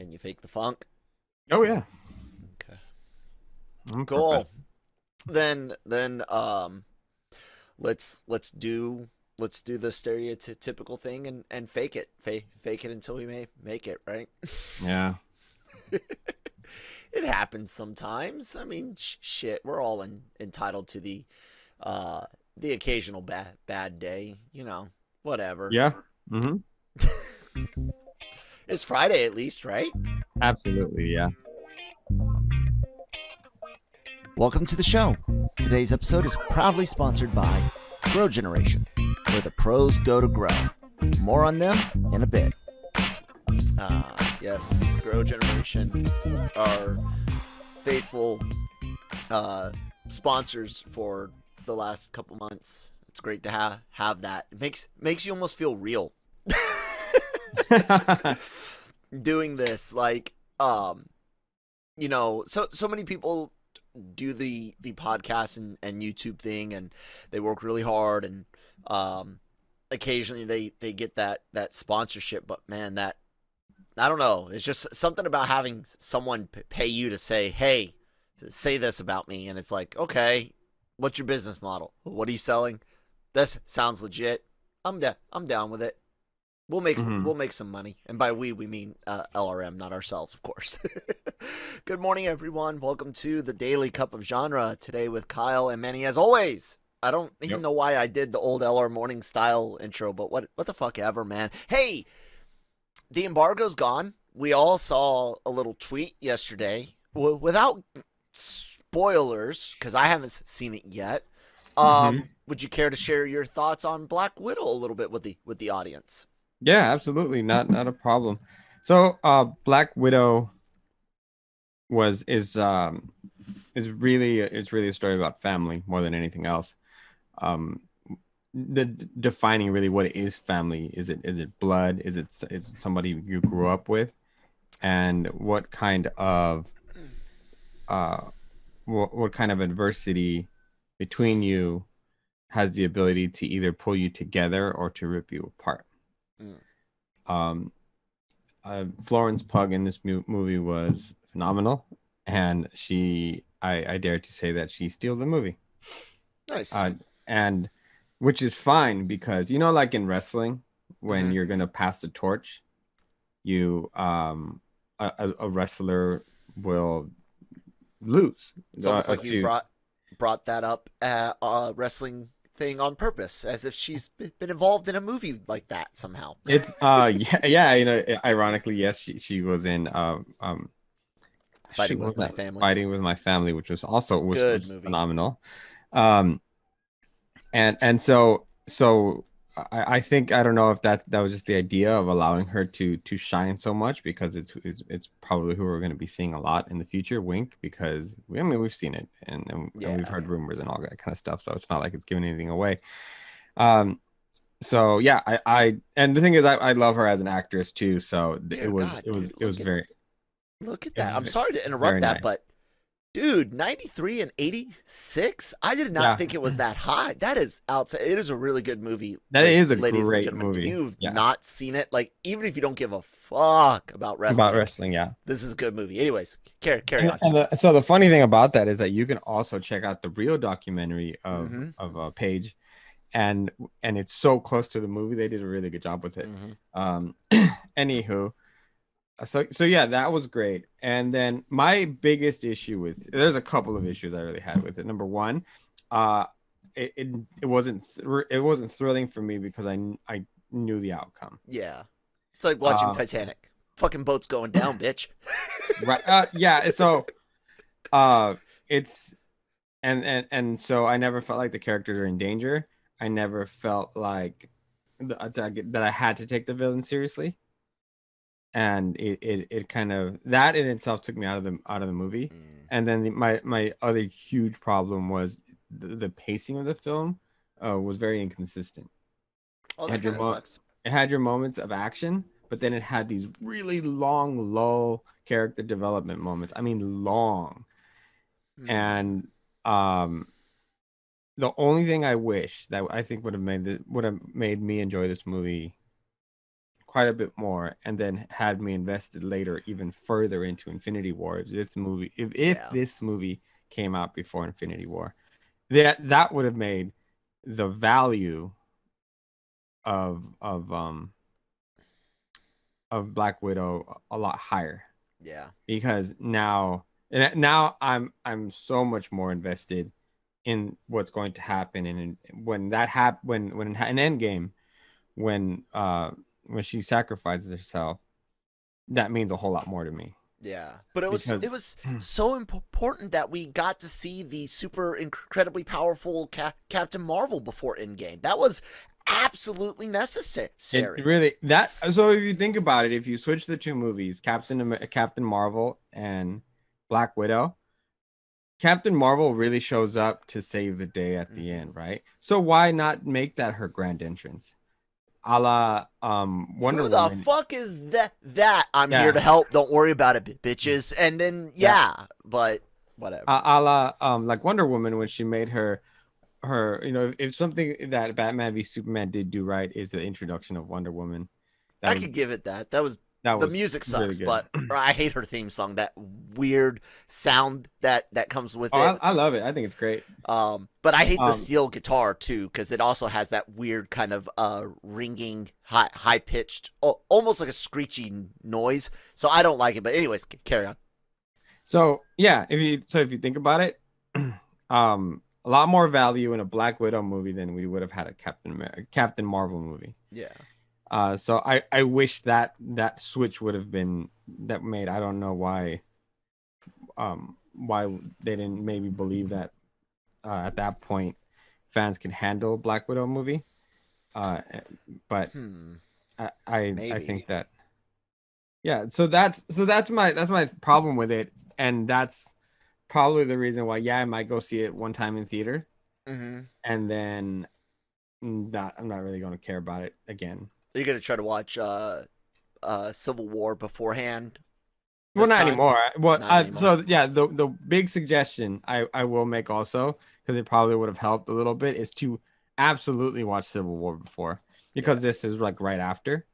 Can you fake the funk? Oh yeah. Okay. I'm Cool. perfect. Then let's do the stereotypical thing and fake it. Fake it until we make it, right? Yeah. It happens sometimes. I mean, shit, we're all entitled to the occasional bad day, whatever. Yeah. Mm-hmm. It's Friday at least, right? Absolutely. Yeah. Welcome to the show. Today's episode is proudly sponsored by Grow Generation, where the pros go to grow. More on them in a bit. Yes, Grow Generation, our faithful sponsors for the last couple months. It's great to have that. It makes you almost feel real. Doing this, like, so many people do the podcast and YouTube thing, and they work really hard, and occasionally they get that sponsorship, but man, that, I don't know, it's just something about having someone pay you to say, hey, say this about me, and it's like, okay, what's your business model? What are you selling? This sounds legit. I'm down with it. We'll make some money, and by we mean LRM, not ourselves, of course. Good morning, everyone. Welcome to the Daily Cup of Genre. Today with Kyle and Manny, as always. I don't even know why I did the old LRMornings style intro, but what the fuck ever, man. Hey, the embargo's gone. We all saw a little tweet yesterday, without spoilers, because I haven't seen it yet. Would you care to share your thoughts on Black Widow a little bit with the audience? Yeah, absolutely. Not a problem. So, Black Widow is really a story about family more than anything else. Defining really what is family. Is it blood? Is it somebody you grew up with? And what kind of what kind of adversity between you has the ability to either pull you together or to rip you apart? Florence Pugh in this movie was phenomenal, and I dare to say that she steals the movie. Nice. And which is fine, because like in wrestling, when you're gonna pass the torch, you a wrestler will lose. It's almost like you brought that up wrestling thing on purpose, as if she's been involved in a movie like that somehow. It's ironically, yes, she was in Fighting with My Family. Fighting with My Family, which was also good was movie. Phenomenal. And so I think, I don't know if that was just the idea of allowing her to shine so much, because it's probably who we're going to be seeing a lot in the future. Wink, because we've seen it, and we've heard rumors and all that kind of stuff, so it's not like it's giving anything away. So yeah, I and the thing is, I love her as an actress too. So it was very. Look at that. I'm sorry to interrupt that, but dude, 93 and 86? I did not think it was that high. That is outside. It is a really good movie. That is a ladies great and gentlemen. movie. If you've not seen it, like, even if you don't give a fuck about wrestling, yeah, this is a good movie. Anyways, carry on. And so the funny thing about that is that you can also check out the real documentary of Paige, and it's so close to the movie. They did a really good job with it. Anywho. So yeah, that was great. And then my biggest issue there's a couple of issues I really had with it. Number one, it wasn't thrilling for me, because I knew the outcome. Yeah, it's like watching Titanic. Fucking boat's going down, bitch. Right. Yeah. So, it's and so I never felt like the characters are in danger. I never felt like that I had to take the villain seriously. And it kind of, that in itself took me out of the movie. And then my other huge problem was the pacing of the film was very inconsistent. Oh, that kind of sucks. It had your moments of action, but then it had these really long, lull character development moments. I mean, long. And the only thing I wish that I think would have made me enjoy this movie quite a bit more, and then had me invested later even further into Infinity War. If this movie came out before Infinity War, that would have made the value of Black Widow a lot higher. Yeah. Because now I'm so much more invested in what's going to happen, and when in Endgame, when she sacrifices herself, that means a whole lot more to me. Yeah, but it was so important that we got to see the super incredibly powerful Captain Marvel before Endgame. That was absolutely necessary. It really that. So if you think about it, if you switch the two movies, Captain Marvel and Black Widow, Captain Marvel really shows up to save the day at the end, right? So why not make that her grand entrance? A la Wonder Woman. Who the fuck is that? I'm here to help. Don't worry about it, bitches. And then but whatever. A la like Wonder Woman, when she made her if something that Batman v Superman did do right is the introduction of Wonder Woman. I could give it that. The music sucks, really, but I hate her theme song. That weird sound that comes with it. I love it. I think it's great. But I hate the steel guitar too, because it also has that weird kind of ringing, high pitched, almost like a screechy noise. So I don't like it. But anyways, carry on. So yeah, if you think about it, a lot more value in a Black Widow movie than we would have had a Captain Marvel movie. Yeah. So I wish that switch would have been made. I don't know why they didn't maybe believe that at that point fans can handle Black Widow movie. But I think that so that's my problem with it, and that's probably the reason why I might go see it one time in theater, and then I'm not really going to care about it again. Are you going to try to watch Civil War beforehand? Well, not anymore. Well, so the big suggestion I will make also, because it probably would have helped a little bit, is to absolutely watch Civil War before, because this is like right after,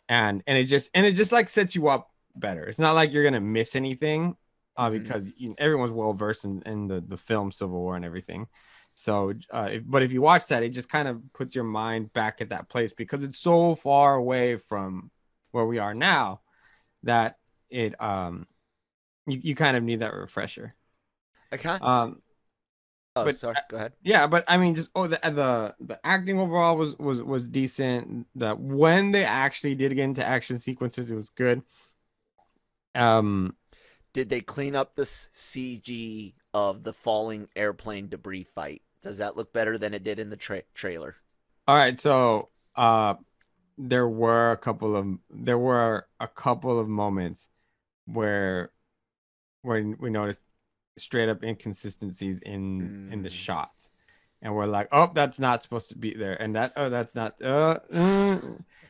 and it just like sets you up better. It's not like you're gonna miss anything, because everyone's well versed in the film Civil War and everything. So, but if you watch that, it just kind of puts your mind back at that place, because it's so far away from where we are now that it you kind of need that refresher. Okay. Sorry, go ahead. Yeah, but I mean, just the acting overall was decent. That when they actually did get into action sequences, it was good. Did they clean up the CG of the falling airplane debris fight? Does that look better than it did in the trailer? All right, so there were a couple of moments where we noticed straight up inconsistencies in the shots, and we're like, oh, that's not supposed to be there, and that's not.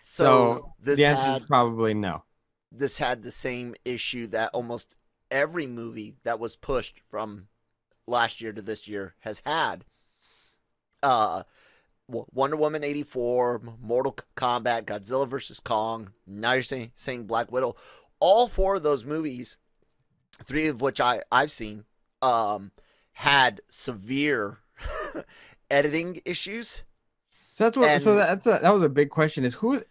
So the answer is probably no. This had the same issue that almost every movie that was pushed from last year to this year has had. Wonder Woman 84, Mortal Kombat, Godzilla vs. Kong. Now you're saying Black Widow. All four of those movies, three of which I've seen, had severe editing issues. So that was a big question: is who's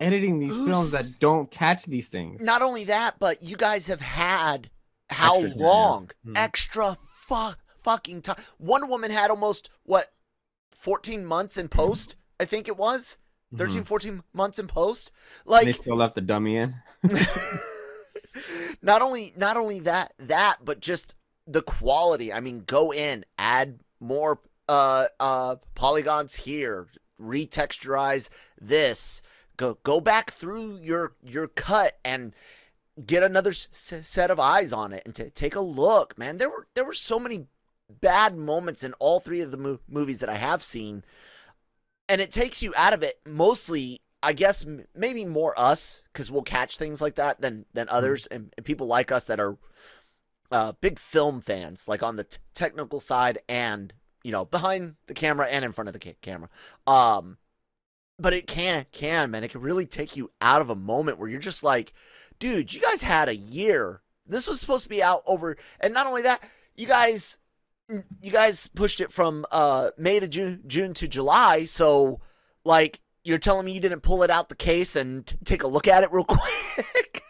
editing these films that don't catch these things? Not only that, but you guys have had how long? Extra fucking time. Wonder Woman had almost 14 months in post, I think it was. 13, 14 months in post. Like, and they still left the dummy in. not only that, but just the quality. I mean, go in, add more polygons here, retexturize this, go back through your cut and get another set of eyes on it and take a look. Man, there were so many bad moments in all three of the movies that I have seen, and it takes you out of it. Mostly, I guess, maybe more us, because we'll catch things like that than others, and people like us that are big film fans, like on the technical side and behind the camera and in front of the camera. but it can, man. It can really take you out of a moment where you're just like, dude, you guys had a year. This was supposed to be out over, and not only that, you guys pushed it from May to June to July. So, like, you're telling me you didn't pull it out the case and take a look at it real quick?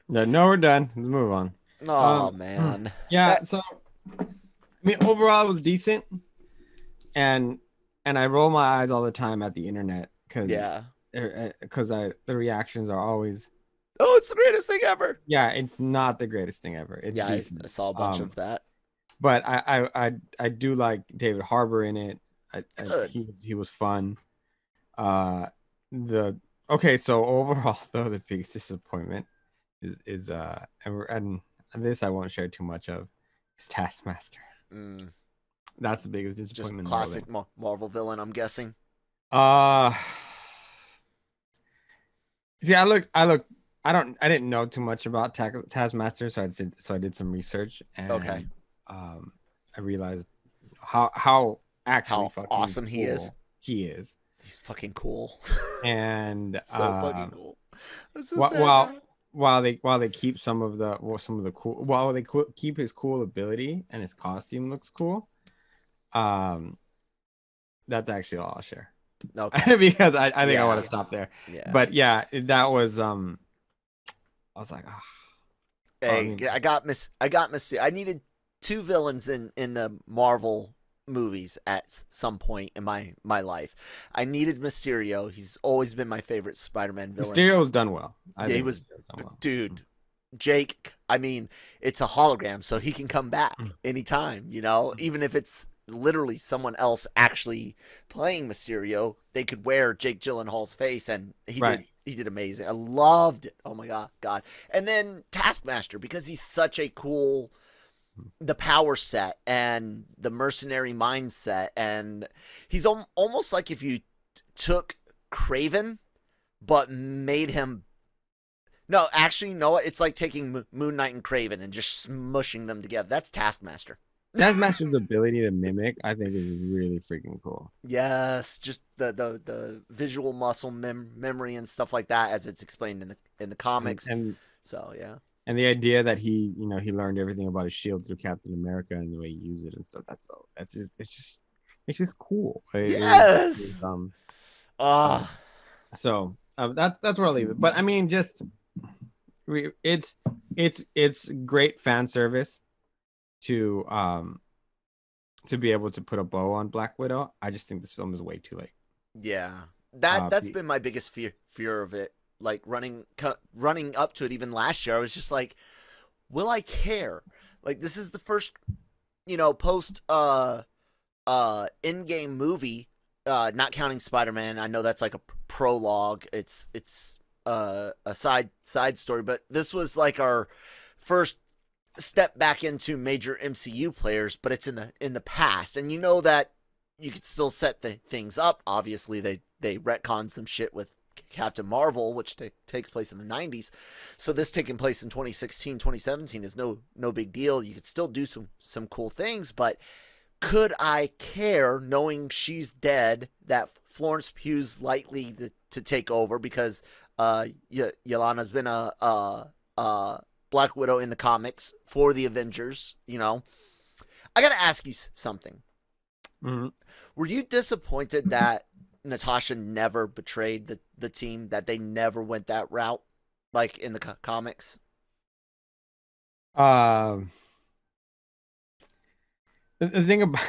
No, we're done. Let's move on. Oh man. Yeah. So, I mean, overall, it was decent, and I roll my eyes all the time at the internet because the reactions are always, oh, it's the greatest thing ever. Yeah, it's not the greatest thing ever. It's decent. I saw a bunch of that. But I do like David Harbour in it. He was fun. So overall though, the biggest disappointment is and this I won't share too much of, is Taskmaster. That's the biggest disappointment. Just classic Marvel villain, I'm guessing. See, I didn't know too much about Taskmaster, so I did some research, and I realized how fucking awesome cool he is. He's fucking cool. And so fucking cool. So while they keep some of the cool, while they keep his cool ability and his costume looks cool, that's actually all I'll share. Okay. Because I think I want to stop there. Yeah. But yeah, that was I was like, oh. Hey, I got I needed two villains in the Marvel movies at some point in my life. I needed Mysterio. He's always been my favorite Spider-Man villain. Mysterio's done well. He was, dude. Jake, I mean, it's a hologram, so he can come back anytime, you know? Even if it's literally someone else actually playing Mysterio, they could wear Jake Gyllenhaal's face, and he did amazing. I loved it. Oh my god. And then Taskmaster, because he's such a cool, the power set and the mercenary mindset, and he's almost like if you took Kraven but made him, no, actually, no, it's like taking Moon Knight and Kraven and just smushing them together. That's Taskmaster. Taskmaster's ability to mimic, I think, is really freaking cool. Yes, just the visual muscle memory and stuff like that, as it's explained in the comics. And so yeah. And the idea that he learned everything about his shield through Captain America and the way he used it and stuff. It's just cool. Yes. So that's where I'll leave it. But I mean, it's great fan service to be able to put a bow on Black Widow. I just think this film is way too late. Yeah, that's been my biggest fear of it. Like running up to it, even last year, I was just like, will I care? Like, this is the first, post in-game movie, not counting Spider-Man. I know that's like a prologue. It's a side story, but this was like our first step back into major MCU players, but it's in the past, and you know that you could still set the things up. Obviously, they retcon some shit with Captain Marvel, which takes place in the 90s. So this taking place in 2016, 2017 is no big deal. You could still do some cool things, but could I care knowing she's dead, that Florence Pugh's likely to take over because Yelena's been a Black Widow in the comics for the Avengers, I got to ask you something. Mm-hmm. Were you disappointed that Natasha never betrayed the team, that they never went that route, like in the comics? The thing about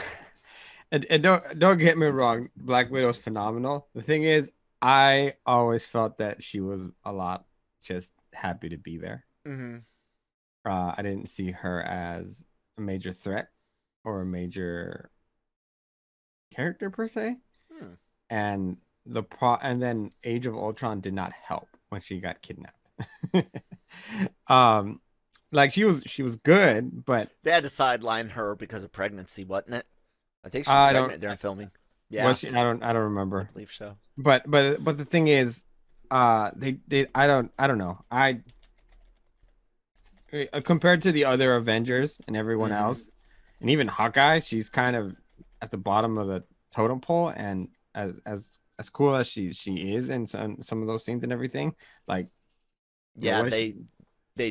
and don't get me wrong, Black Widow's phenomenal. The thing is, I always felt that she was a lot just happy to be there. Mm-hmm. I didn't see her as a major threat or a major character per se. And then Age of Ultron did not help when she got kidnapped. Like she was good, but they had to sideline her because of pregnancy, wasn't it? I think she was pregnant during filming. Yeah, was she? I don't remember. I believe so. But the thing is, they I don't know. Compared to the other Avengers and everyone else, and even Hawkeye, she's kind of at the bottom of the totem pole, and as as cool as she is in some of those scenes and everything, like yeah, they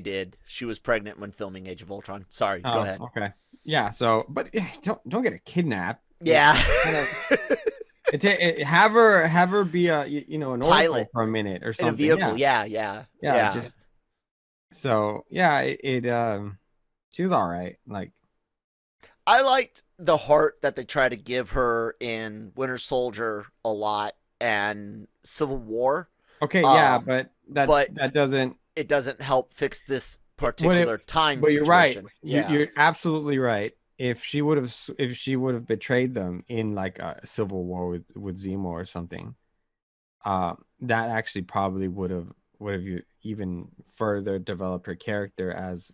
did. She was pregnant when filming Age of Ultron. Sorry, go ahead. Okay. Yeah. So, but don't get her kidnapped. Yeah. Have her be a an pilot for a minute or something. In a vehicle. Yeah. So yeah, she was all right. Like, I liked the heart that they try to give her in Winter Soldier a lot and Civil War. Okay, yeah, but that doesn't. It doesn't help fix this particular time situation. You're right. Yeah. You're absolutely right. If she would have betrayed them in like a civil war with Zemo or something, that actually probably would have even further developed her character as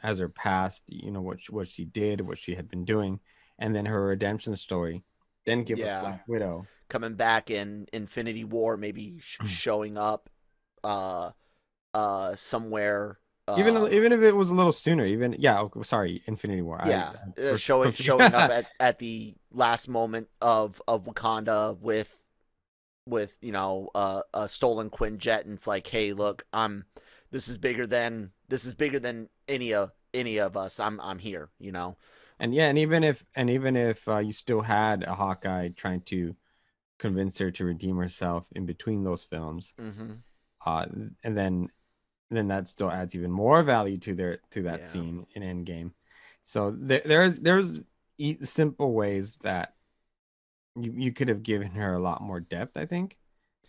her past, what she did, what she had been doing, and then her redemption story. Then give us Black Widow coming back in Infinity War, maybe showing up somewhere. Even if it was a little sooner, Infinity War. Showing up at the last moment of Wakanda with a stolen Quinjet, and it's like, hey, look, this is bigger than any of us. I'm here, And even if you still had a Hawkeye trying to convince her to redeem herself in between those films, and then that still adds even more value to that scene in Endgame. So there's simple ways that you could have given her a lot more depth, I think,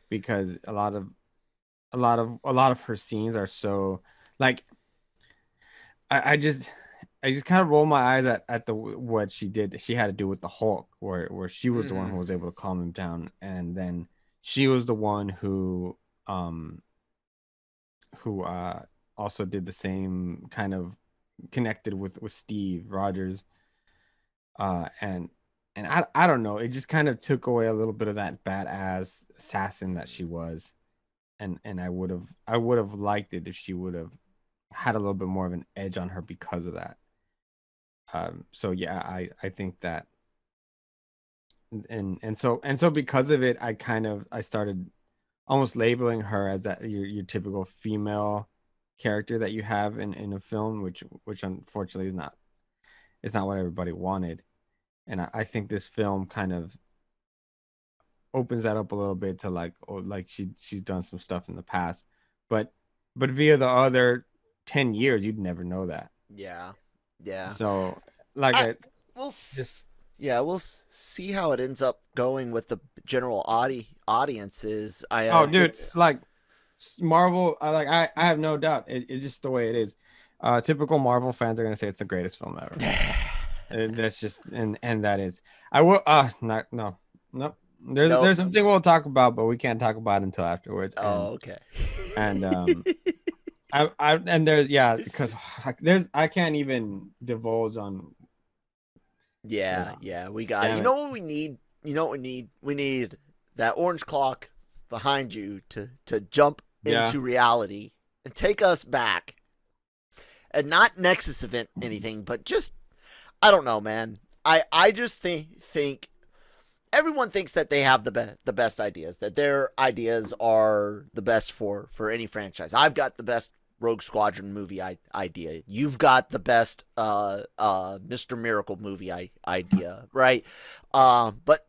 because a lot of her scenes are so like I just kind of roll my eyes at what she did. She had to do with the Hulk, where she was the one who was able to calm him down, and then she was the one who also did the same kind of connected with Steve Rogers, and I don't know, it just kind of took away a little bit of that badass assassin that she was, and I would have liked it if she would have had a little bit more of an edge on her because of that. So yeah, I think that, and so because of it, I started almost labeling her as that your typical female character that you have in a film, which unfortunately is not what everybody wanted. And I think this film kind of opens that up a little bit to like, oh, like she's done some stuff in the past, but via the other 10 years, you'd never know that. Yeah. So like we'll see how it ends up going with the general audiences. Like Marvel, I have no doubt. It's just the way it is. Typical Marvel fans are gonna say it's the greatest film ever. And that's just and that is. I will no. There's something we'll talk about, but we can't talk about it until afterwards. Okay. And because I can't even divulge on. Yeah, we got it. You know what we need? We need that orange clock behind you to jump into reality and take us back. And not Nexus event anything, but just, I don't know, man. I just think everyone thinks that they have the best ideas, that their ideas are the best for any franchise. I've got the best Rogue Squadron movie idea. You've got the best Mr. Miracle movie idea, right? But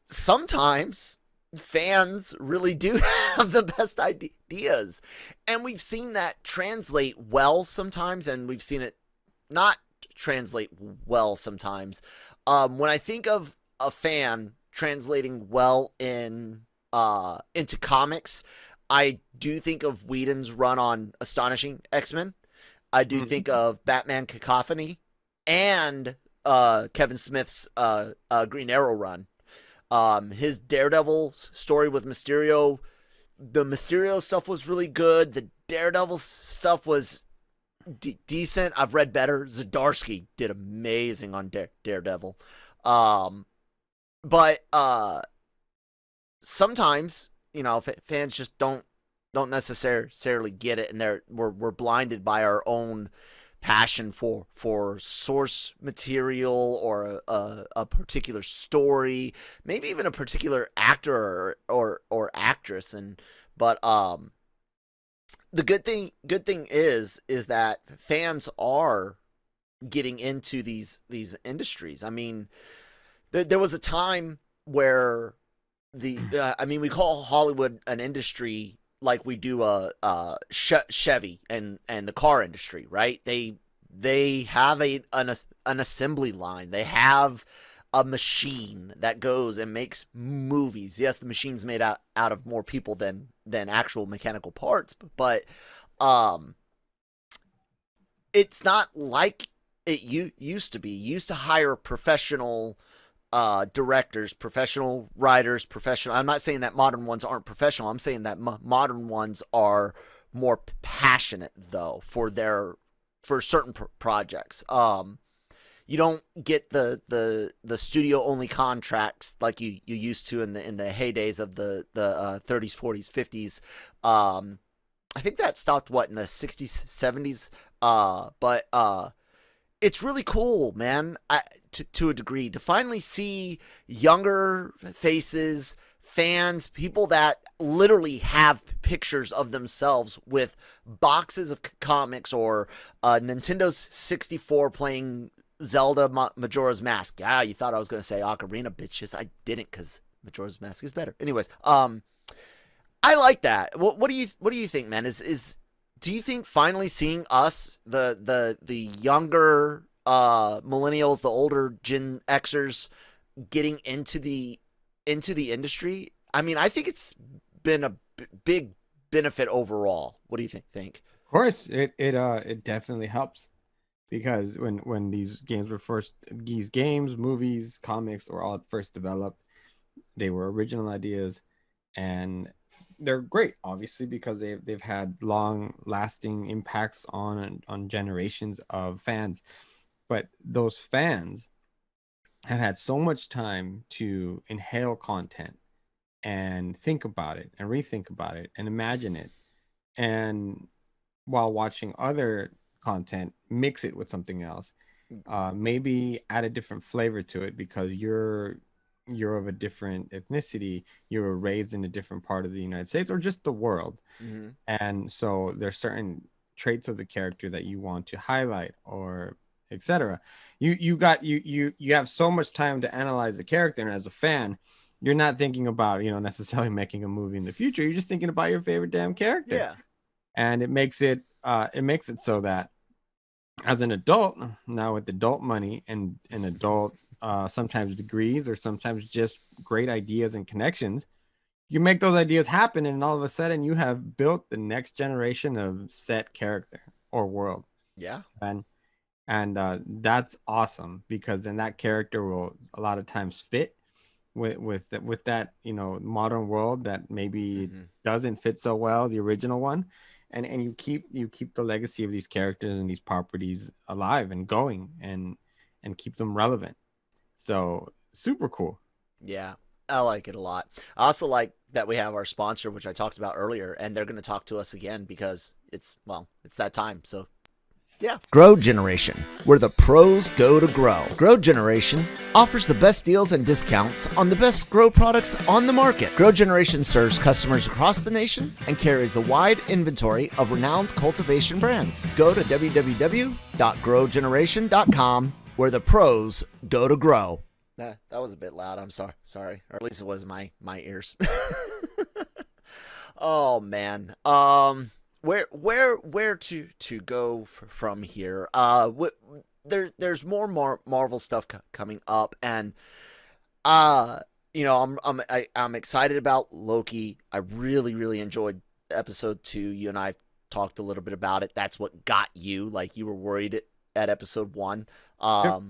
sometimes fans really do have the best ideas, and we've seen that translate well sometimes, and we've seen it not translate well sometimes. When I think of a fan translating well into comics, I do think of Whedon's run on Astonishing X-Men. I do think of Batman Cacophony and Kevin Smith's Green Arrow run. His Daredevil story with Mysterio, the Mysterio stuff was really good. The Daredevil stuff was decent. I've read better. Zdarsky did amazing on Daredevil. But sometimes, fans just don't necessarily get it, and we're blinded by our own passion for source material or a particular story, maybe even a particular actor or actress. But the good thing is that fans are getting into these industries. I mean, there was a time where we call Hollywood an industry like we do Chevy and the car industry, right? They have an assembly line. They have a machine that goes and makes movies. Yes, the machine's made out of more people than actual mechanical parts, but it's not like it used to be. You used to hire professional directors, professional writers, professional. I'm not saying that modern ones aren't professional. I'm saying that modern ones are more passionate though for certain projects. You don't get the studio only contracts like you used to in the heydays of the 30s, 40s, 50s. I think that stopped in the 60s, 70s. But it's really cool, man, to a degree, to finally see younger faces, fans, people that literally have pictures of themselves with boxes of comics or Nintendo's 64 playing Zelda Majora's Mask. Yeah, you thought I was going to say Ocarina, bitches. I didn't, because Majora's Mask is better. Anyways, I like that. What do you think, man? Do you think finally seeing us, the younger millennials, the older Gen Xers, getting into the industry? I mean, I think it's been a big benefit overall. What do you think? Of course, it definitely helps, because when these games, movies, comics were all first developed, they were original ideas, and they're great, obviously, because they've had long lasting impacts on generations of fans. But those fans have had so much time to inhale content and think about it and rethink about it and imagine it, and while watching other content, mix it with something else, maybe add a different flavor to it, because you're of a different ethnicity, you were raised in a different part of the United States or just the world. Mm-hmm. And so there's certain traits of the character that you want to highlight, or etc. You have so much time to analyze the character, and as a fan, you're not thinking about necessarily making a movie in the future. You're just thinking about your favorite damn character. Yeah. And it makes it so that as an adult now, with adult money and an adult sometimes degrees, or sometimes just great ideas and connections, you make those ideas happen, and all of a sudden you have built the next generation of set character or world. Yeah. And that's awesome, because then that character will a lot of times fit with that modern world that maybe doesn't fit so well, the original one. And you keep the legacy of these characters and these properties alive and going, and keep them relevant. So super cool. Yeah, I like it a lot. I also like that we have our sponsor, which I talked about earlier, and they're going to talk to us again because it's that time. So yeah. Grow Generation, where the pros go to grow. Grow Generation offers the best deals and discounts on the best grow products on the market. Grow Generation serves customers across the nation and carries a wide inventory of renowned cultivation brands. Go to www.growgeneration.com, where the pros go to grow. That was a bit loud. I'm sorry. Or at least it was my ears. Oh man. Where to go from here? There's more Marvel stuff coming up, and I'm excited about Loki. I really enjoyed episode 2. You and I talked a little bit about it. That's what got you. Like, you were worried at episode 1. Yep.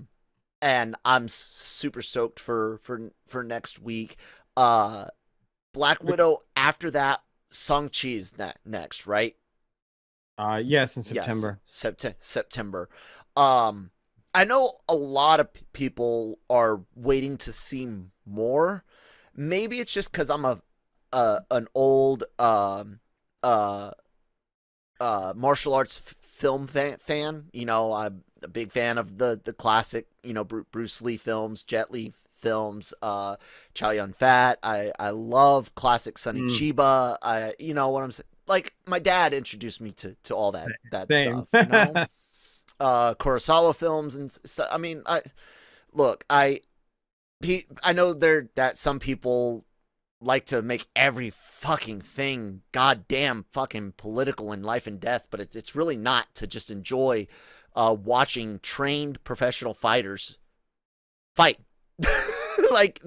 And I'm super stoked for next week. Black Widow after that. Shang-Chi is next, right? Yes, in September. Yes, September. I know a lot of people are waiting to see more. Maybe it's just because I'm an old martial arts film fan. You know, I'm a big fan of the classic, you know, Bruce Lee films, Jet Li films, Chow Yun Fat. I love classic Sonny Chiba. You know what I'm saying? Like, my dad introduced me to all that Same. stuff, you know? Kurosawa films and stuff. I mean, I know that some people like to make every fucking thing goddamn fucking political in life and death, but it's really not, to just enjoy watching trained professional fighters fight. Like,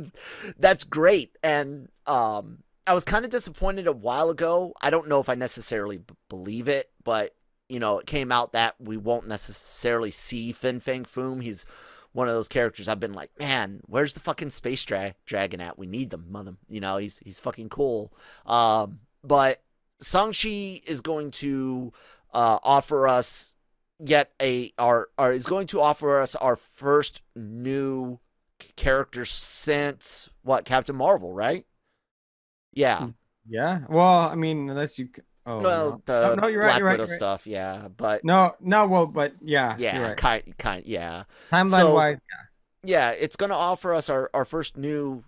that's great. And I was kind of disappointed a while ago. I don't know if I necessarily believe it, but, you know, it came out that we won't necessarily see Fin Fang Foom. He's one of those characters I've been like, man, where's the fucking space dragon at? We need them, mother. You know, he's fucking cool. But Shang-Chi is going to offer us is going to offer us our first new character since Captain Marvel, right? Yeah. Yeah. Well, I mean, unless you. Oh, well, no. the you're Black right, Widow stuff, yeah, but well, but yeah, yeah, right. kind, yeah. Timeline wise, yeah, it's gonna offer us our first new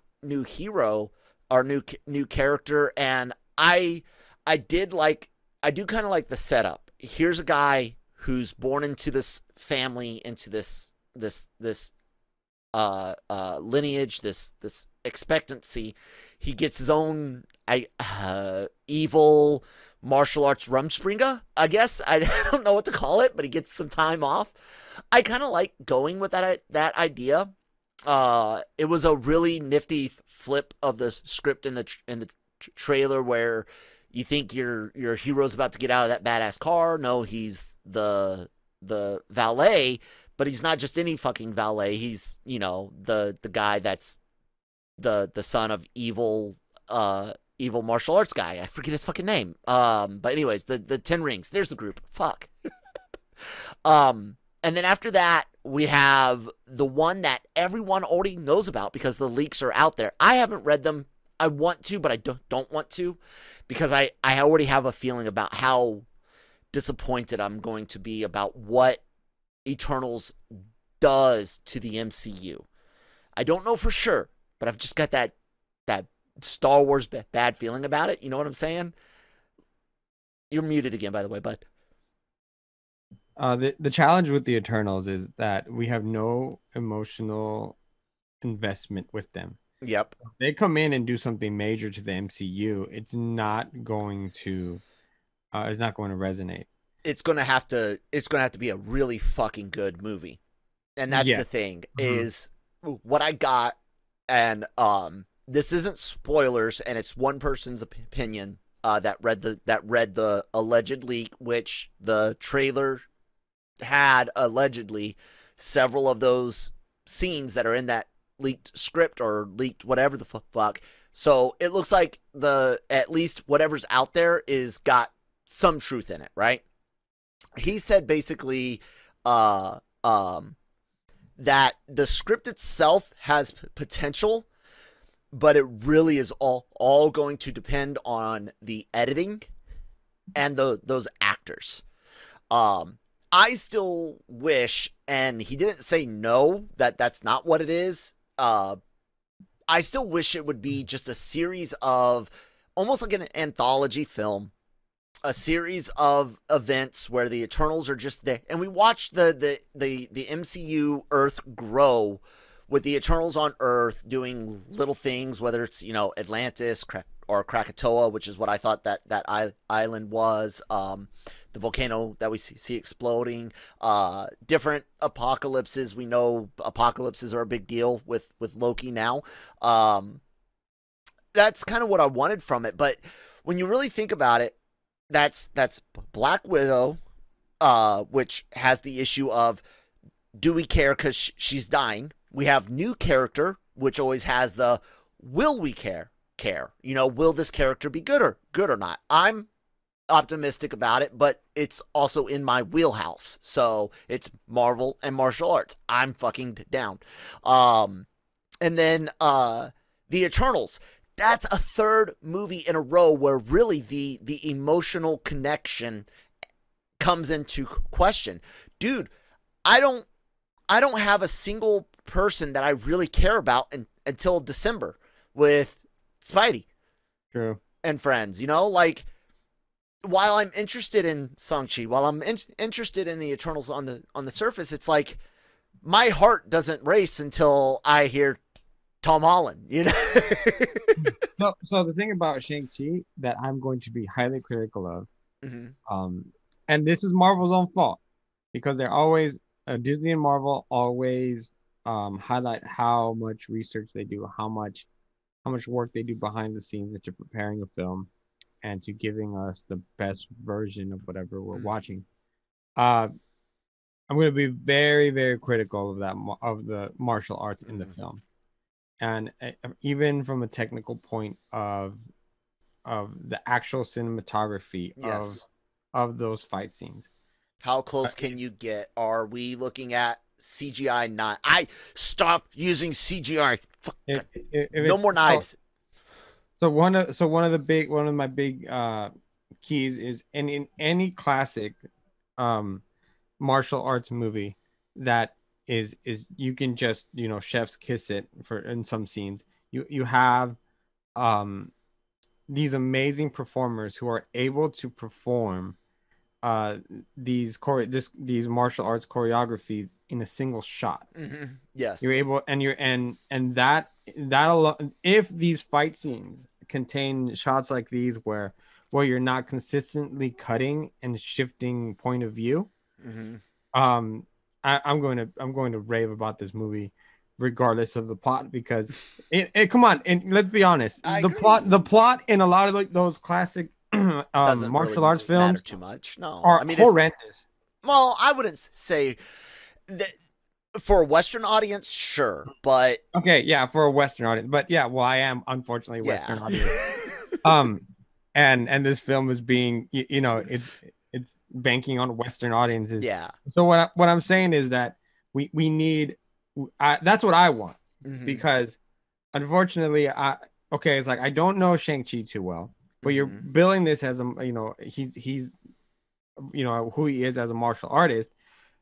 hero, our new character, and I do kind of like the setup. Here's a guy who's born into this family, into this lineage, this expectancy. He gets his own evil martial arts Rumspringa, I guess. I don't know what to call it, but he gets some time off. I kind of like going with that idea. It was a really nifty flip of the script in the trailer, where you think your hero's about to get out of that badass car. No, he's the valet, but he's not just any fucking valet. He's, you know, the guy that's the son of evil martial arts guy. I forget his fucking name. But anyways, the 10 Rings. There's the group. Fuck. And then after that, we have the one that everyone already knows about because the leaks are out there. I haven't read them. I want to, but I don't want to, because I already have a feeling about how disappointed I'm going to be about what Eternals does to the MCU. I don't know for sure, but I've just got that Star Wars bad feeling about it. You know what I'm saying? You're muted again, by the way, bud. The challenge with the Eternals is that we have no emotional investment with them. Yep. If they come in and do something major to the MCU, it's not going to resonate. It's gonna have to be a really fucking good movie. And that's the thing, is what I got, and this isn't spoilers, and it's one person's opinion that read the alleged leak, which the trailer had allegedly several of those scenes that are in that leaked script or leaked whatever the fuck. So it looks like at least whatever's out there is got some truth in it, right? He said basically that the script itself has potential, but it really is all going to depend on the editing and those actors. I still wish, and he didn't say no, that's not what it is. I still wish it would be just a series of, almost like an anthology film, a series of events where the Eternals are just there, and we watch the MCU Earth grow with the Eternals on Earth doing little things, whether it's, you know, Atlantis or Krakatoa, which is what I thought that island was, the volcano that we see exploding, different apocalypses. We know apocalypses are a big deal with Loki now. That's kind of what I wanted from it, but when you really think about it, that's Black Widow, which has the issue of, do we care because she's dying? We have new character, which always has the, will we care? You know, will this character be good or not? I'm optimistic about it, but it's also in my wheelhouse. So it's Marvel and martial arts. I'm fucking down. And then the Eternals. That's a third movie in a row where really the emotional connection comes into question. Dude, I don't have a single person that I really care about until December with Spidey. True. And friends, you know, like, while I'm interested in Shang-Chi, while I'm interested in the Eternals on the surface, it's like my heart doesn't race until I hear Tom Holland, you know? So the thing about Shang-Chi that I'm going to be highly critical of, and this is Marvel's own fault, because they're always Disney and Marvel always highlight how much research they do, how much work they do behind the scenes into preparing a film and to giving us the best version of whatever we're watching. I'm going to be very, very critical of that, of the martial arts in the film, and even from a technical point of the actual cinematography of those fight scenes. How close can you get? Are we looking at CGI? Not. I stopped using CGI. No more knives. So one of my big keys is in any classic martial arts movie that is you can just, you know, chef's kiss it for in some scenes. You have these amazing performers who are able to perform these martial arts choreographies in a single shot. Yes, you're able, and that alone, if these fight scenes contain shots like these where you're not consistently cutting and shifting point of view, I'm going to rave about this movie regardless of the plot, because it come on, and let's be honest, the plot in a lot of those classic martial really arts films too much. No, I mean, horrendous. Well, I wouldn't say that for a Western audience, sure, but okay, yeah, for a Western audience, but yeah, well, I am unfortunately a Western audience. And this film is being, you know, it's banking on Western audiences. Yeah. So what I'm saying is that we need, that's what I want, because unfortunately, it's like I don't know Shang-Chi too well, but you're billing this as a, you know, he's you know who he is as a martial artist,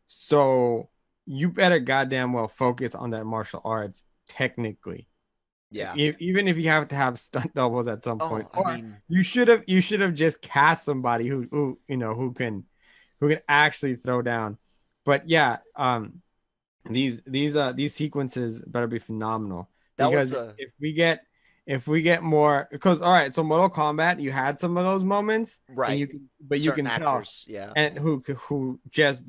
so you better goddamn well focus on that martial arts technically. Yeah. Even if you have to have stunt doubles at some point, I mean, you should have just cast somebody who you know who can actually throw down. But yeah, these sequences better be phenomenal, because if we get more, because all right, so Mortal Kombat, you had some of those moments, right? But you can actors, tell, yeah, and who just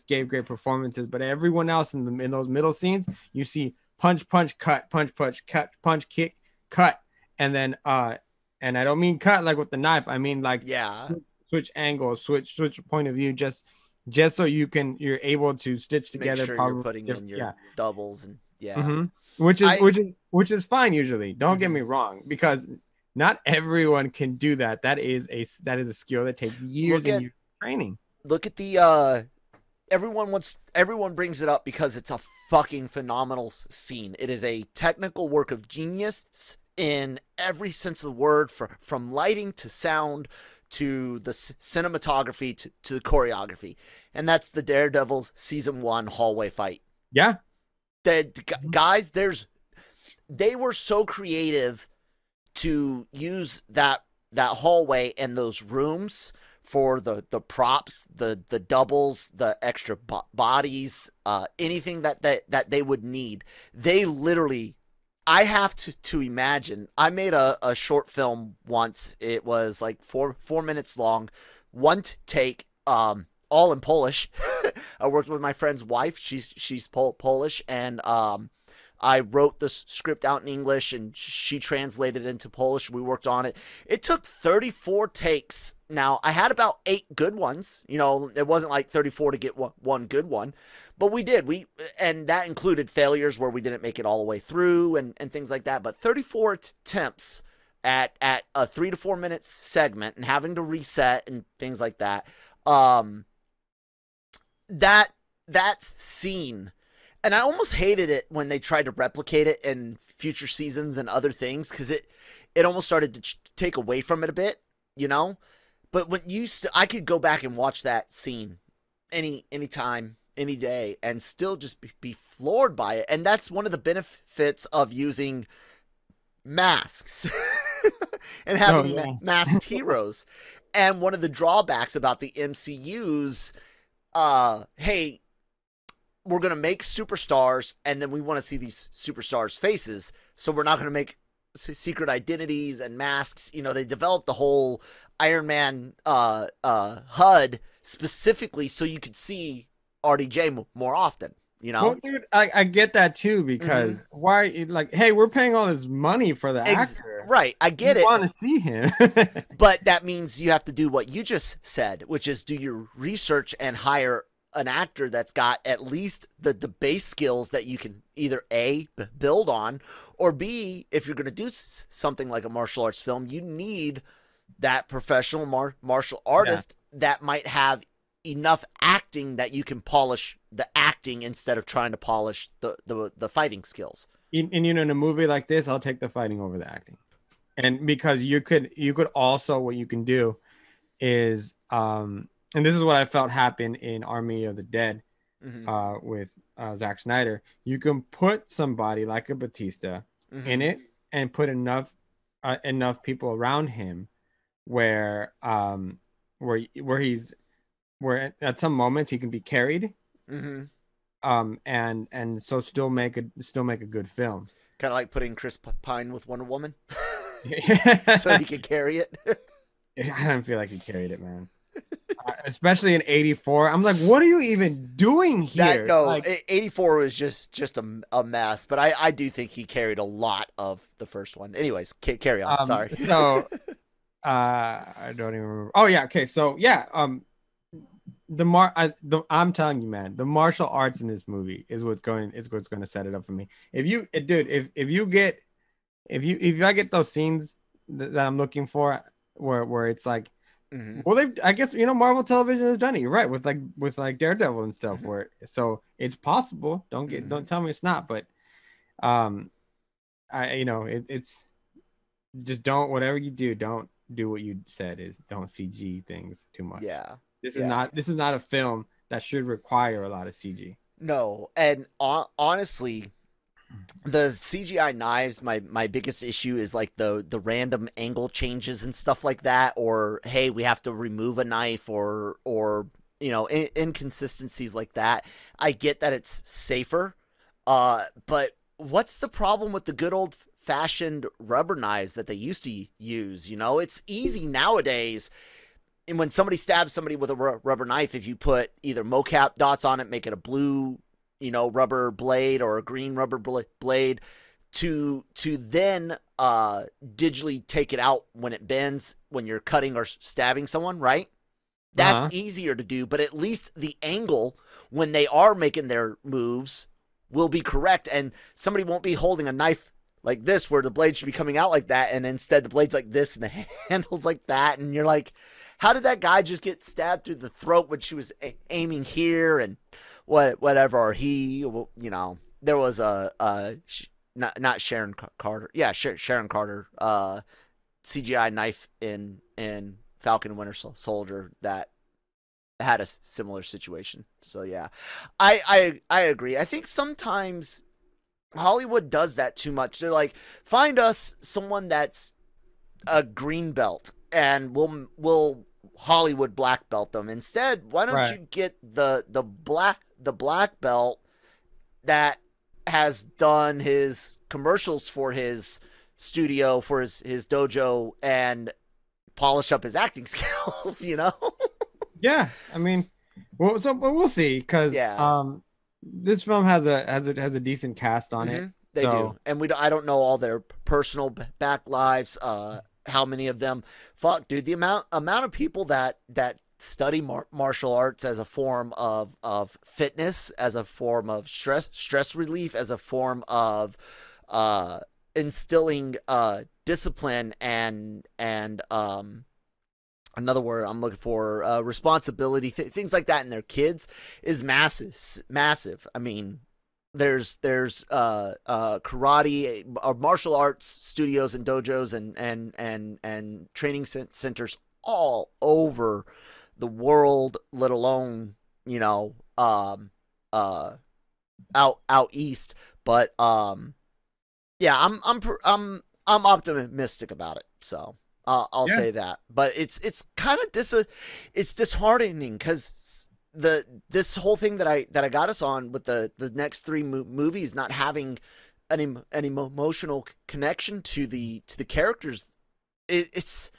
gave great performances. But everyone else in those middle scenes, you see punch, cut, punch, cut, punch, kick, cut, and then and I don't mean cut like with the knife. I mean like switch angles, switch point of view, just so you're able to stitch together. Make sure you're putting in your doubles and which is fine usually. Don't get me wrong, because not everyone can do that. That is a skill that takes years and years of training. Look at the everyone brings it up because it's a fucking phenomenal scene. It is a technical work of genius in every sense of the word, from lighting to sound to the cinematography to the choreography. And that's the Daredevil's season 1 hallway fight. Yeah. Guys, they were so creative to use that hallway and those rooms for the props, the doubles, the extra bodies, anything that they would need. They literally, I have to imagine. I made a short film once. It was like four minutes long, one take, all in Polish. I worked with my friend's wife. She's Polish, and I wrote the script out in English, and she translated it into Polish. We worked on it. It took 34 takes. Now, I had about 8 good ones. You know, it wasn't like 34 to get one good one. But we did. And that included failures where we didn't make it all the way through and things like that. But 34 attempts at a 3 to 4 minutes segment and having to reset and things like that. That scene... And I almost hated it when they tried to replicate it in future seasons and other things, because it almost started to take away from it a bit, you know? But when I could go back and watch that scene any time, any day, and still just be floored by it. And that's one of the benefits of using masks and having masked heroes. And one of the drawbacks about the MCU's, hey, we're going to make superstars, and then we want to see these superstars' faces, so we're not going to make secret identities and masks. You know, they developed the whole Iron Man HUD specifically so you could see RDJ more often. You know, well, dude, I get that too, because why? Like, hey, we're paying all this money for the actor, right? I get it. Want to see him, but that means you have to do what you just said, which is do your research and hire an actor that's got at least the base skills that you can either A, build on, or B, if you're going to do something like a martial arts film, you need that professional martial artist that might have enough acting that you can polish the acting instead of trying to polish the fighting skills. And you know, in a movie like this, I'll take the fighting over the acting. And because you could also, what you can do is, and this is what I felt happened in Army of the Dead with Zack Snyder. You can put somebody like a Batista in it and put enough people around him where at some moments he can be carried, and so still make a good film. Kind of like putting Chris Pine with Wonder Woman, so he could carry it. I don't feel like he carried it, man. Especially in '84, I'm like, what are you even doing here? Like, 84 was just a mess, but I do think he carried a lot of the first one. Anyways, carry on. Sorry. So I don't even remember. Oh yeah, okay. So yeah, I'm telling you, man, the martial arts in this movie is what's going to set it up for me. If I get those scenes that I'm looking for, where it's like, well, I guess, you know, Marvel Television has done it. You're right, with Daredevil and stuff, where so it's possible. Don't tell me it's not, but it's just whatever you do, don't do what you said, is don't CG things too much. Yeah. This is not a film that should require a lot of CG. No, and honestly, the CGI knives, my biggest issue is like the random angle changes and stuff like that, or hey, we have to remove a knife, or you know, inconsistencies like that. I get that it's safer, but what's the problem with the good old fashioned rubber knives that they used to use? You know, it's easy nowadays. And when somebody stabs somebody with a rubber knife, if you put either mocap dots on it, make it a blue, you know, rubber blade, or a green rubber blade, to then digitally take it out when it bends, when you're cutting or stabbing someone, right? That's easier to do, but at least the angle when they are making their moves will be correct, and somebody won't be holding a knife like this where the blade should be coming out like that, and instead the blade's like this and the handle's like that, and you're like, how did that guy just get stabbed through the throat when she was aiming here, and whatever? Or he, you know, there was not Sharon Carter, Sharon Carter, CGI knife in Falcon and Winter Soldier that had a similar situation. So yeah, I agree. I think sometimes Hollywood does that too much. They're like, find us someone that's a green belt, and we'll Hollywood black belt them. Instead, why don't you get the black belt that has done his commercials for his studio, for his dojo, and polish up his acting skills, you know? Yeah, I mean, we'll see, because this film has a decent cast on it. They do, and I don't know all their personal back lives. How many of them? Fuck, dude, the amount of people that study martial arts as a form of fitness, as a form of stress relief, as a form of instilling discipline and another word I'm looking for, responsibility, things like that in their kids is massive. I mean, there's karate, martial arts studios and dojos and training centers all over the world, let alone, you know, out east. But yeah, I'm optimistic about it. So I'll Yeah. say that. But it's kind of it's disheartening because this whole thing that I got us on with the next three movies not having an emotional connection to the characters. It's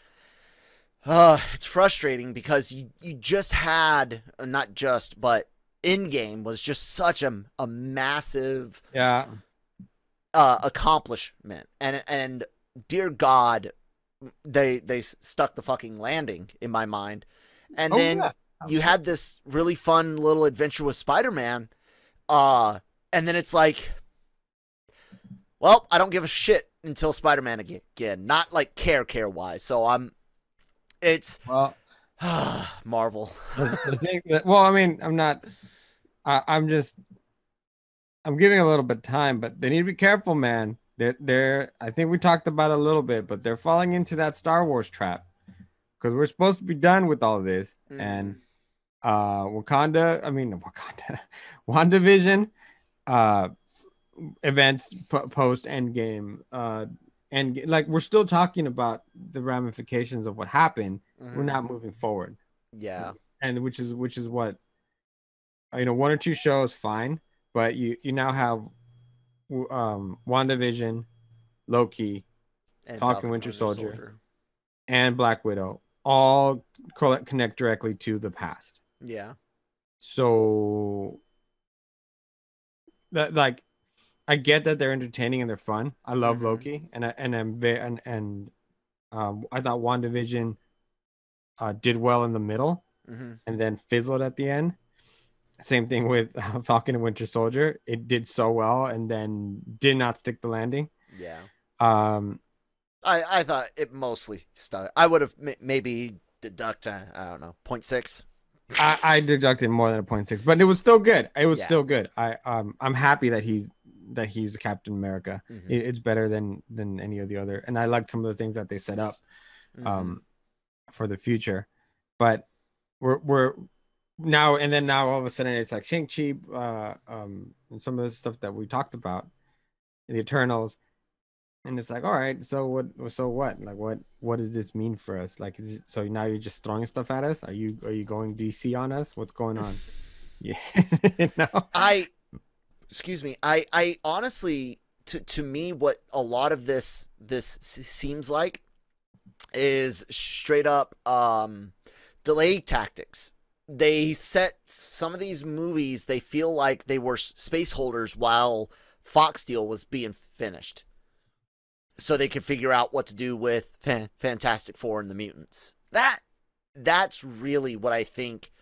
frustrating because you just had, not just, but Endgame was just such a massive accomplishment, and dear God, they stuck the fucking landing in my mind. And then you had this really fun little adventure with Spider-Man, and then it's like, well, I don't give a shit until Spider-Man again. Not like care wise. So it's Marvel. The thing that, well, I mean, I'm giving a little bit of time, but they need to be careful, man. I think we talked about it a little bit, but they're falling into that Star Wars trap because we're supposed to be done with all of this. And WandaVision events post Endgame, and like we're still talking about the ramifications of what happened. We're not moving forward. Yeah. And which is what, one or two shows fine, but you now have WandaVision, Loki, and Falcon Winter Soldier, and Black Widow all connect directly to the past. Yeah. So that, like, I get that they're entertaining and they're fun. I love Loki, and I thought WandaVision did well in the middle, and then fizzled at the end. Same thing with Falcon and Winter Soldier. It did so well and then did not stick the landing. Yeah. I thought it mostly stuck. I would have maybe deduct, I don't know, 0.6. I deducted more than a 0.6, but it was still good. It was still good. I'm happy that he's Captain America. It's better than any of the other, and I liked some of the things that they set up for the future. But we're now all of a sudden it's like Shang-Chi, and some of the stuff that we talked about, the Eternals, and it's like, all right, so what? Like, what does this mean for us? Like, so now you're just throwing stuff at us? Are you going DC on us? What's going on? Yeah, excuse me. I honestly, to me, what a lot of this seems like is straight up delay tactics. They set some of these movies, they feel like they were space holders while Fox deal was being finished, so they could figure out what to do with Fantastic Four and the Mutants. That's really what I think.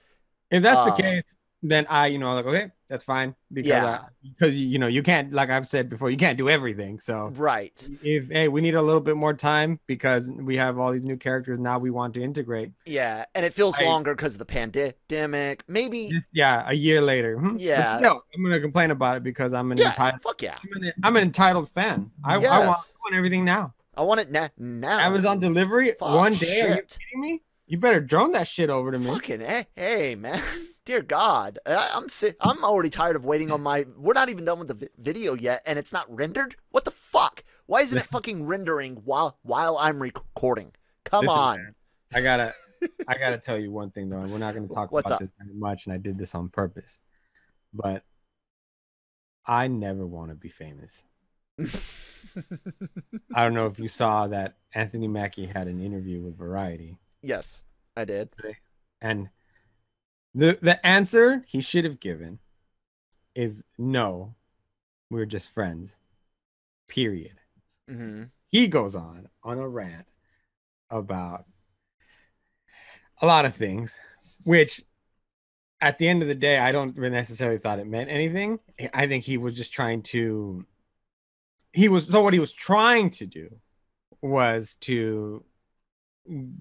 If that's the case, then okay, that's fine, because you can't, like I've said before, you can't do everything. So right, if we need a little bit more time because we have all these new characters now we want to integrate. Yeah, and it feels longer because of the pandemic. Maybe a year later. Yeah, but still, I'm gonna complain about it because I'm fuck yeah. I'm an entitled fan. I want everything now. I want it now. Amazon delivery one day. Shit. Are you kidding me? You better drone that shit over to me. Fucking hey, man. Dear God, I'm already tired of waiting on my. We're not even done with the video yet, and it's not rendered. What the fuck? Why isn't it fucking rendering while I'm recording? Come on. Man, I gotta tell you one thing though, and we're not gonna talk about this very much. And I did this on purpose, but I never want to be famous. I don't know if you saw that Anthony Mackie had an interview with Variety. Yes, I did. And the answer he should have given is no, we're just friends. Period. He goes on a rant about a lot of things, which at the end of the day, I don't necessarily thought it meant anything. I think he was just trying to. What he was trying to do was to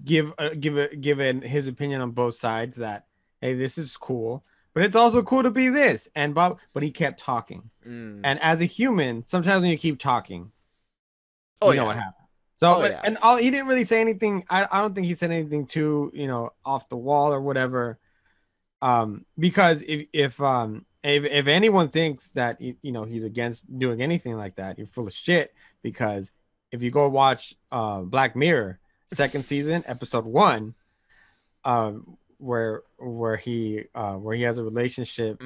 give his opinion on both sides, that hey, this is cool, but it's also cool to be this, and but he kept talking. And as a human, sometimes when you keep talking, what happens. So, and all he didn't really say anything. I don't think he said anything too, off the wall or whatever. Because if anyone thinks that he's against doing anything like that, you're full of shit. Because if you go watch Black Mirror second season episode 1, where he has a relationship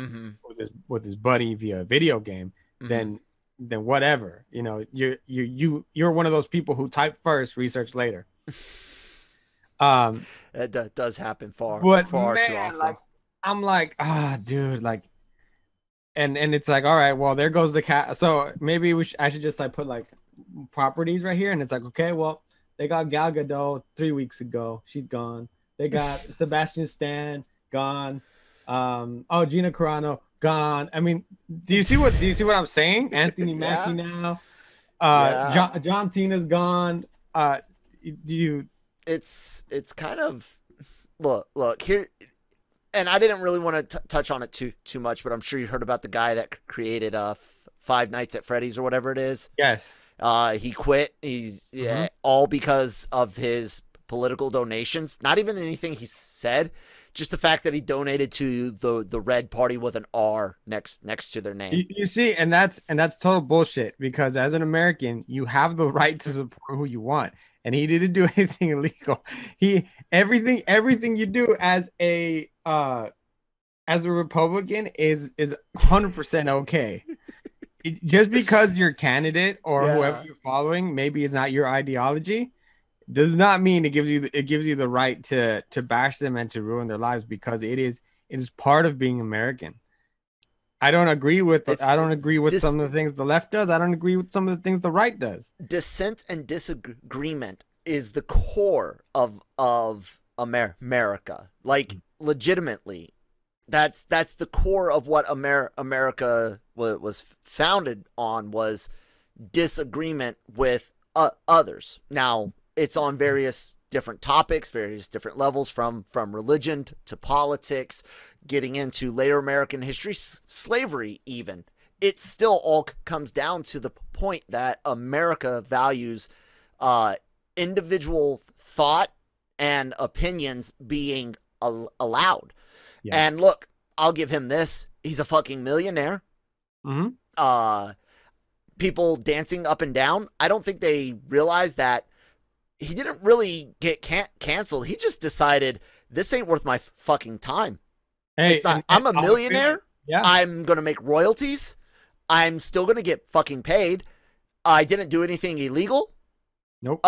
with his buddy via a video game, then whatever, you're one of those people who type first, research later. That does happen far too often. Like, I'm like, dude, like, and it's like, all right, well, there goes the cat. So maybe I should just like put like properties right here, and it's like, okay, well, they got Gal Gadot 3 weeks ago, she's gone. They got Sebastian Stan, gone. Gina Carano, gone. I mean, do you see what I'm saying? Anthony Mackie now. John Cena's gone. It's kind of look here, and I didn't really want to touch on it too much, but I'm sure you heard about the guy that created Five Nights at Freddy's or whatever it is. Yes. He quit. He's all because of his political donations. Not even anything he said, just the fact that he donated to the Red Party with an R next to their name. You see, and that's total bullshit, because as an American, you have the right to support who you want, and he didn't do anything illegal. Everything you do as a Republican is 100% okay. Just because your candidate or whoever you're following maybe is not your ideology, does not mean it gives you the right to bash them and to ruin their lives, because it is part of being American. I don't agree with some of the things the left does. I don't agree with some of the things the right does. Dissent and disagreement is the core of America. Like, legitimately, that's the core of what America was founded on, was disagreement with others. Now, it's on various different topics, various different levels, from religion to politics, getting into later American history, slavery even. It still all comes down to the point that America values individual thought and opinions being allowed. Yes. And look, I'll give him this. He's a fucking millionaire. People dancing up and down. I don't think they realize that he didn't really get canceled. He just decided, this ain't worth my fucking time. Hey, I'm a millionaire. Yeah. I'm going to make royalties. I'm still going to get fucking paid. I didn't do anything illegal. Nope.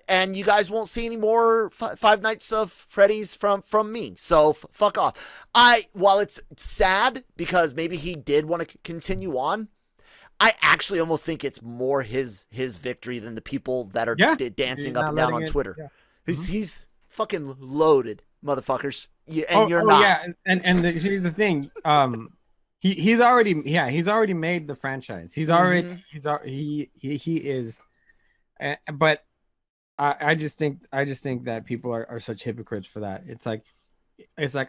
And you guys won't see any more Five Nights of Freddy's from me. So fuck off. While it's sad because maybe he did want to continue on, I actually almost think it's more his victory than the people that are dancing up and down on Twitter. Yeah. He's fucking loaded, motherfuckers. You're not. Yeah, and here's the thing. He's already made the franchise. He is. But I just think that people are such hypocrites for that. It's like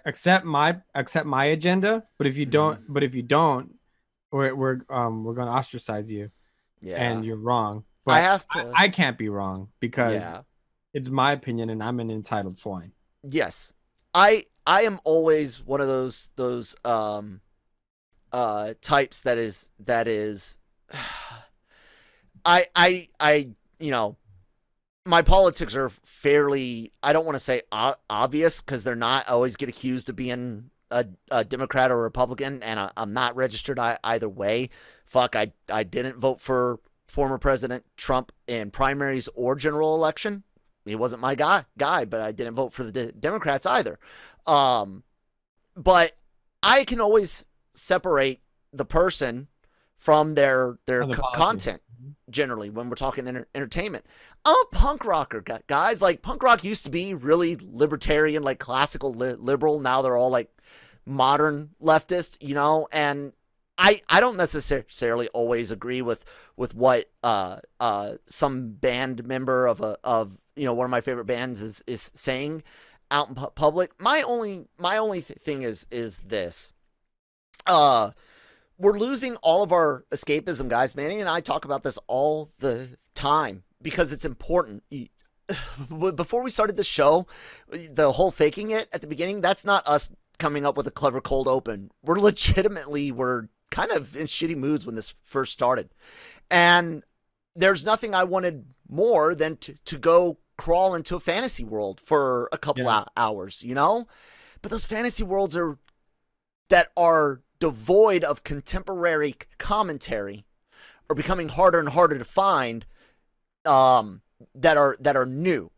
accept my agenda, but if you don't, we're gonna ostracise you. Yeah. And you're wrong. But I can't be wrong, because it's my opinion and I'm an entitled swine. Yes. I am always one of those types that is I my politics are fairly, I don't want to say obvious, because they're not. I always get accused of being a Democrat or Republican, and I'm not registered either way. Fuck, I didn't vote for former President Trump in primaries or general election. He wasn't my guy, but I didn't vote for the Democrats either. But I can always separate the person from their content. Generally, when we're talking entertainment, I'm a punk rocker, guys. Like, punk rock used to be really libertarian, like classical liberal. Now they're all like modern leftist, and I don't necessarily always agree with what some band member of one of my favorite bands is saying out in public. My only thing is this. We're losing all of our escapism, guys. Manny and I talk about this all the time. because it's important. Before we started the show, the whole faking it at the beginning, that's not us coming up with a clever cold open. We're kind of in shitty moods when this first started. And there's nothing I wanted more than to go crawl into a fantasy world for a couple hours, you know? But those fantasy worlds that are devoid of contemporary commentary are becoming harder and harder to find, that are new.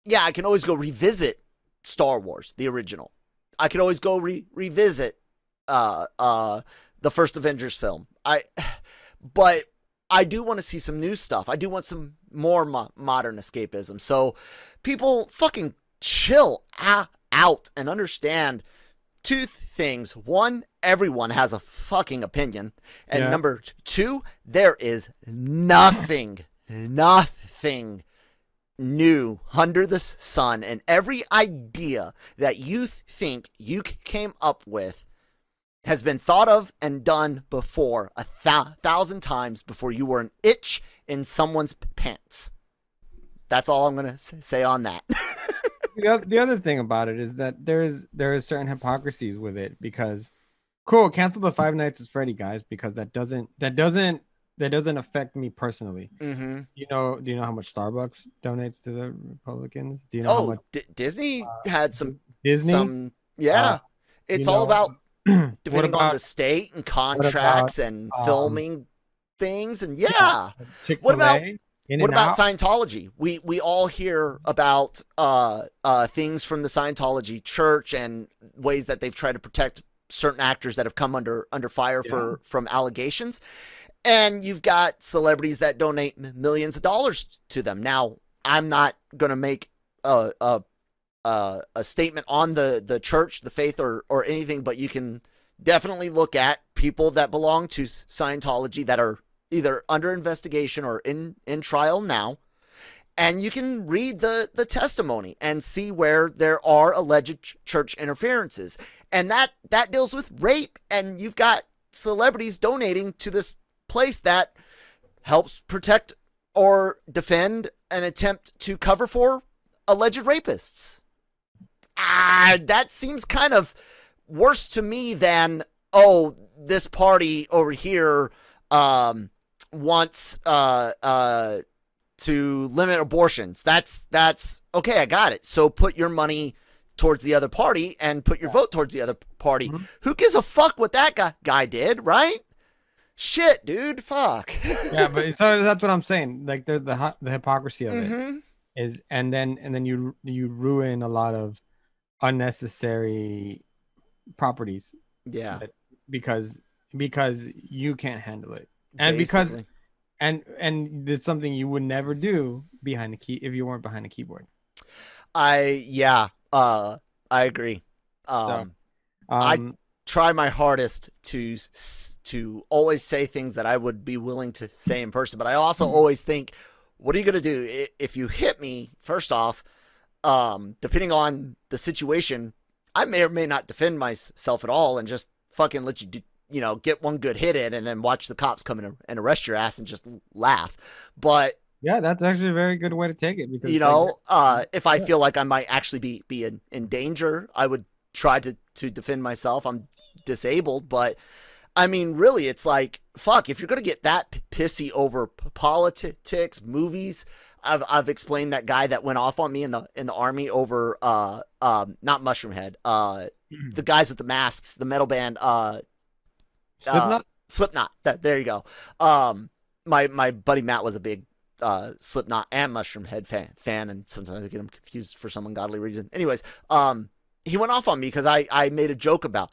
Yeah, I can always go revisit Star Wars, the original. I could always go revisit the first Avengers film. But I do want to see some new stuff. I do want some more modern escapism. So people fucking chill out and understand two things. One, everyone has a fucking opinion. And number two, there is nothing new under the sun. And every idea that you think you came up with has been thought of and done before 1,000 times before you were an itch in someone's pants. That's all I'm going to say on that. The other thing about it is that there is certain hypocrisies with it, because cool, cancel the Five Nights at Freddy, guys, because that doesn't affect me personally. Mm-hmm. Do you know how much Starbucks donates to the Republicans? Do you know how much Disney had some Disney? It's all about depending on the state and contracts and filming things, and what about Scientology? We all hear about things from the Scientology church and ways that they've tried to protect certain actors that have come under fire from allegations. And you've got celebrities that donate millions of dollars to them. Now, I'm not going to make a statement on the church, the faith, or anything, but you can definitely look at people that belong to Scientology that are either under investigation or in trial now, and you can read the testimony and see where there are alleged church interferences, and that deals with rape, and you've got celebrities donating to this place that helps protect or defend an attempt to cover for alleged rapists. That seems kind of worse to me than, this party over here wants to limit abortions. That's okay, I got it. So put your money towards the other party and put your vote towards the other party. Mm-hmm. Who gives a fuck what that guy did, right? Shit, dude, fuck. Yeah, but so that's what I'm saying. Like the hypocrisy of it is, and then you ruin a lot of unnecessary properties. Yeah, because you can't handle it, and basically. and there's something you would never do behind the key if you weren't behind a keyboard. I agree. I try my hardest to always say things that I would be willing to say in person, but I also always think, what are you going to do if you hit me? First off, depending on the situation, I may or may not defend myself at all and just fucking let you get one good hit in and then watch the cops come in and arrest your ass and just laugh. But yeah, that's actually a very good way to take it, because if I feel like I might actually be in danger, I would try to defend myself. I'm disabled, but I mean, really, it's like, fuck, if you're gonna get that pissy over politics, movies. I've explained that guy that went off on me in the army over not Mushroomhead, the guys with the masks, the metal band, Slipknot. There you go. My buddy Matt was a big Slipknot and Mushroomhead fan, and sometimes I get them confused for some ungodly reason. Anyways, he went off on me because I made a joke about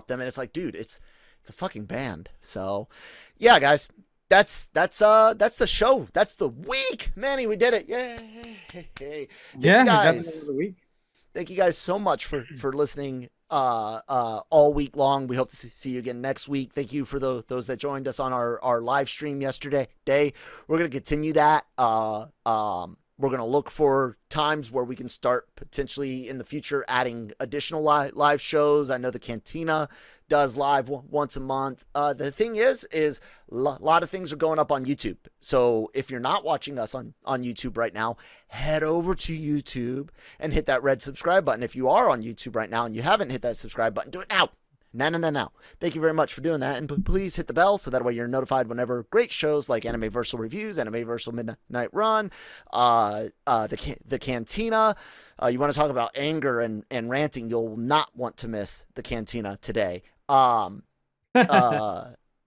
them, and it's like, dude, it's a fucking band. So yeah, guys, that's the show. That's the week. Manny, we did it. Yay. Yeah, guys. The week. Thank you guys so much for listening all week long. We hope to see you again next week. Thank you for those that joined us on our live stream yesterday. We're going to continue that. We're going to look for times where we can start potentially in the future adding additional live shows. I know the Cantina does live once a month. The thing is a lot of things are going up on YouTube. So if you're not watching us on YouTube right now, head over to YouTube and hit that red subscribe button. If you are on YouTube right now and you haven't hit that subscribe button, do it now. Now. Thank you very much for doing that. And please hit the bell so that way you're notified whenever great shows like Anime-Versal Reviews, Anime-Versal Midnight Run, the Cantina. You want to talk about anger and ranting, you'll not want to miss the Cantina today.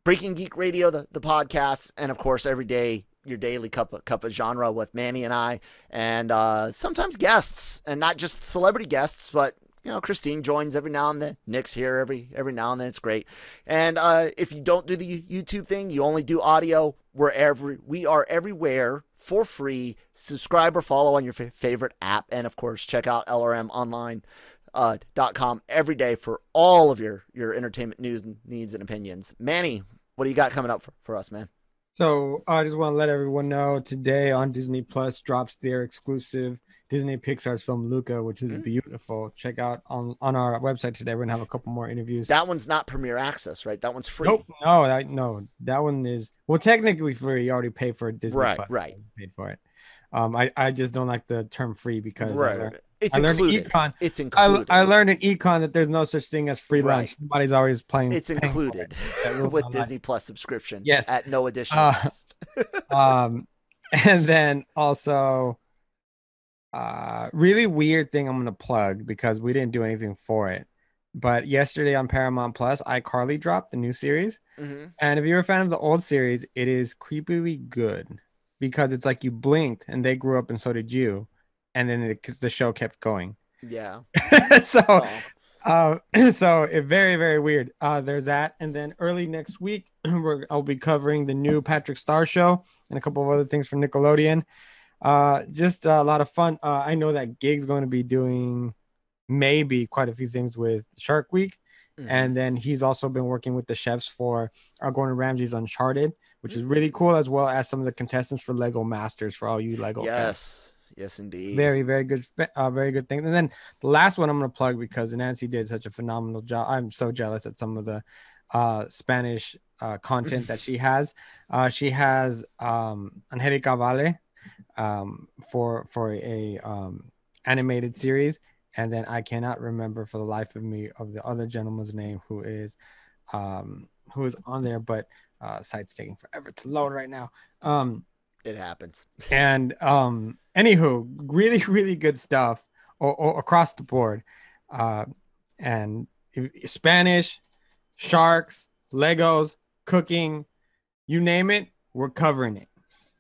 Breaking Geek Radio, the podcast, and of course every day your daily cup of genre with Manny and I, and sometimes guests, and not just celebrity guests, but Christine joins every now and then. Nick's here every now and then. It's great. And if you don't do the YouTube thing, you only do audio. We are everywhere for free. Subscribe or follow on your favorite app. And, of course, check out LRMonline.com every day for all of your entertainment news, needs, and opinions. Manny, what do you got coming up for us, man? So I just want to let everyone know today on Disney Plus drops their exclusive Disney Pixar's film Luca, which is beautiful. Check out on our website today. We're gonna have a couple more interviews. That one's not Premier Access, right? That one's free. Nope. No, that one is technically free. You already paid for Disney Plus. Right. Paid for it. I just don't like the term free because it's included. It's included. I learned in econ that there's no such thing as free lunch. Somebody's always playing. It's included with Disney Plus subscription. Yes. At no additional cost. And then also, really weird thing I'm gonna plug because we didn't do anything for it. But yesterday on Paramount Plus, iCarly dropped the new series. And if you're a fan of the old series, it is creepily good because it's like you blinked and they grew up and so did you. And then the show kept going. Yeah. So it very, very weird. There's that. And then early next week, I'll be covering the new Patrick Star show and a couple of other things from Nickelodeon. Just a lot of fun. I know that Gig's going to be doing maybe quite a few things with Shark Week. And then he's also been working with the chefs for Gordon Ramsay's Uncharted, which is really cool, as well as some of the contestants for Lego Masters for all you Lego fans. Yes, indeed. Very, very good thing. And then the last one I'm going to plug because Nancy did such a phenomenal job. I'm so jealous at some of the Spanish content that she has. She has Angelica Vale for a animated series, and then I cannot remember for the life of me of the other gentleman's name who is on there, but site's taking forever to load right now. It happens. And anywho, really, really good stuff across the board. And Spanish, sharks, Legos, cooking, you name it, we're covering it.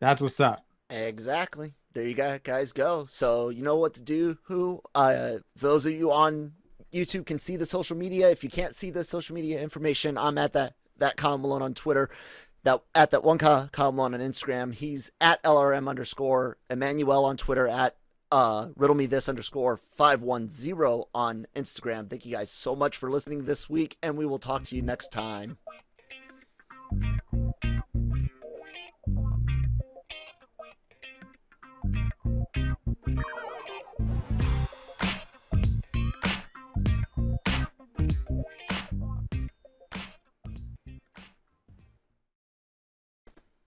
That's what's up. Exactly. There you guys go. So you know what to do. Those of you on YouTube can see the social media. If you can't see the social media information, I'm at that Kyle Malone on Twitter. That one Kyle Malone on Instagram. He's at LRM_ Emmanuel on Twitter, at riddlemethis_510 on Instagram. Thank you guys so much for listening this week, and we will talk to you next time.